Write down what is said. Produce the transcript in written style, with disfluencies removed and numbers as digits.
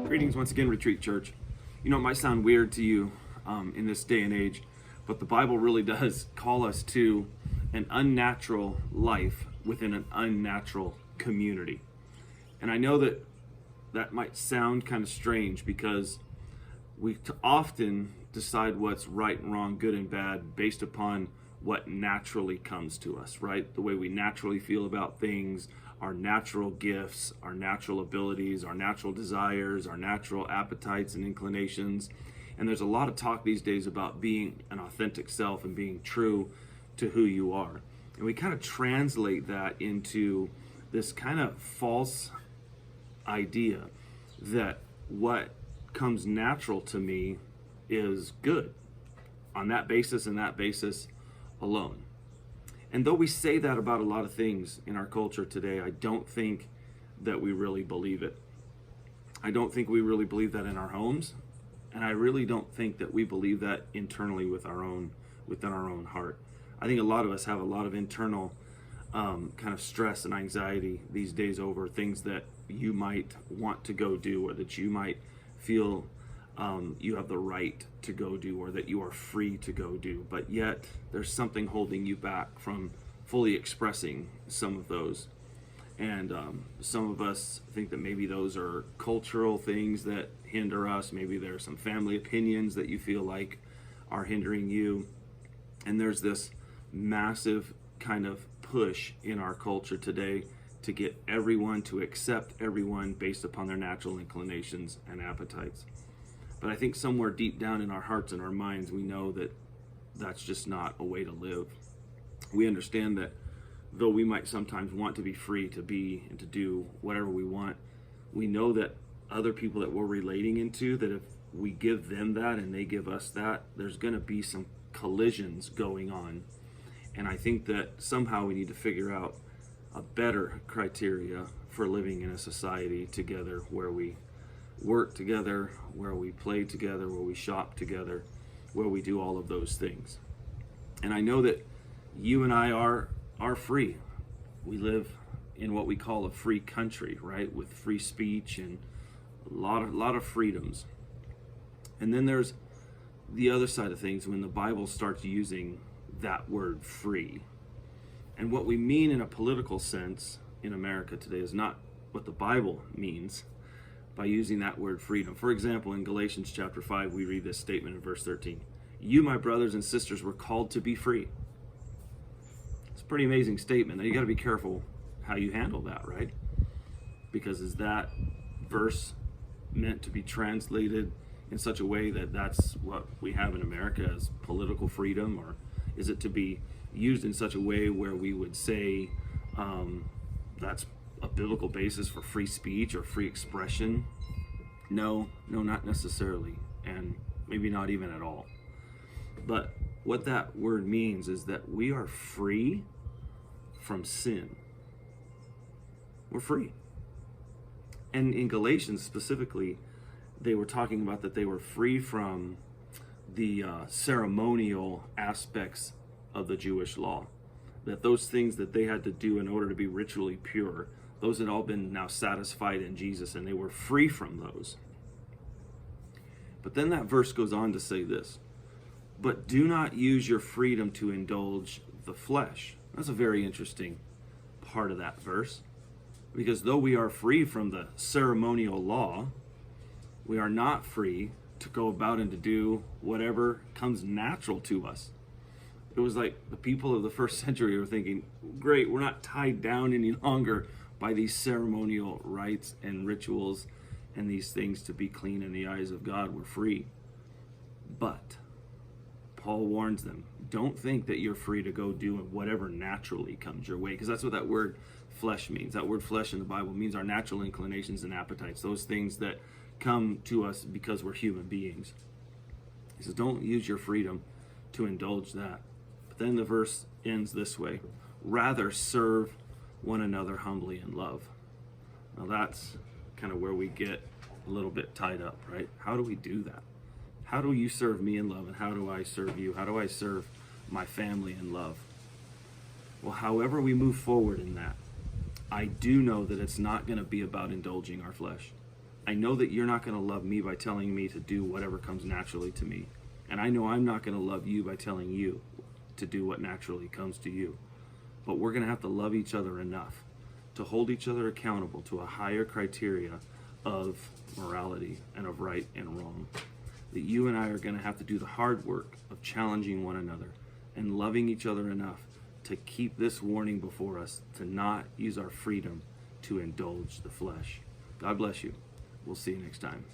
Greetings once again, Retreat Church. You know, it might sound weird to you in this day and age, but the Bible really does call us to an unnatural life within an unnatural community. And I know that that might sound kind of strange because we often decide what's right and wrong, good and bad, based upon what naturally comes to us, right? The way we naturally feel about things, our natural gifts, our natural abilities, our natural desires, our natural appetites and inclinations. And there's a lot of talk these days about being an authentic self and being true to who you are. And we kind of translate that into this kind of false idea that what comes natural to me is good on that basis and that basis alone. And though we say that about a lot of things in our culture today, I don't think that we really believe it. I don't think we really believe that in our homes, and I really don't think that we believe that internally within our own heart. I think a lot of us have a lot of internal kind of stress and anxiety these days over things that you might want to go do, or that you might feel you have the right to go do, or that you are free to go do, but yet there's something holding you back from fully expressing some of those. And some of us think that maybe those are cultural things that hinder us. Maybe there are some family opinions that you feel like are hindering you. And there's this massive kind of push in our culture today to get everyone to accept everyone based upon their natural inclinations and appetites. But I think somewhere deep down in our hearts and our minds, we know that that's just not a way to live. We understand that though we might sometimes want to be free to be and to do whatever we want, we know that other people that we're relating into, that if we give them that and they give us that, there's going to be some collisions going on. And I think that somehow we need to figure out a better criteria for living in a society together, where we work together, where we play together, where we shop together, where we do all of those things. And I know that you and I are free. We live in what we call a free country, right? With free speech and a lot of freedoms. And then there's the other side of things when the Bible starts using that word free. And what we mean in a political sense in America today is not what the Bible means by using that word freedom. For example, in Galatians chapter 5, we read this statement in verse 13. You, my brothers and sisters, were called to be free. It's a pretty amazing statement. Now you got to be careful how you handle that, right? Because is that verse meant to be translated in such a way that that's what we have in America as political freedom? Or is it to be used in such a way where we would say that's a biblical basis for free speech or free expression? No, not necessarily, and maybe not even at all. But what that word means is that we are free from sin. We're free. And in Galatians specifically, they were talking about that they were free from the ceremonial aspects of the Jewish law. That those things that they had to do in order to be ritually pure, those had all been now satisfied in Jesus, and they were free from those. But then that verse goes on to say this, but do not use your freedom to indulge the flesh. That's a very interesting part of that verse, because though we are free from the ceremonial law, we are not free to go about and to do whatever comes natural to us. It was like the people of the first century were thinking, great, we're not tied down any longer by these ceremonial rites and rituals and these things to be clean in the eyes of God. We're free. But Paul warns them, don't think that you're free to go do whatever naturally comes your way, because that's what that word flesh means. That word flesh in the Bible means our natural inclinations and appetites, those things that come to us because we're human beings. He says, don't use your freedom to indulge that. But then the verse ends this way, rather serve one another humbly in love. Now that's kind of where we get a little bit tied up, right? How do we do that? How do you serve me in love, and how do I serve you? How do I serve my family in love? Well, however we move forward in that, I do know that it's not going to be about indulging our flesh. I know that you're not going to love me by telling me to do whatever comes naturally to me. And I know I'm not going to love you by telling you to do what naturally comes to you. But we're going to have to love each other enough to hold each other accountable to a higher criteria of morality and of right and wrong. That you and I are going to have to do the hard work of challenging one another and loving each other enough to keep this warning before us to not use our freedom to indulge the flesh. God bless you. We'll see you next time.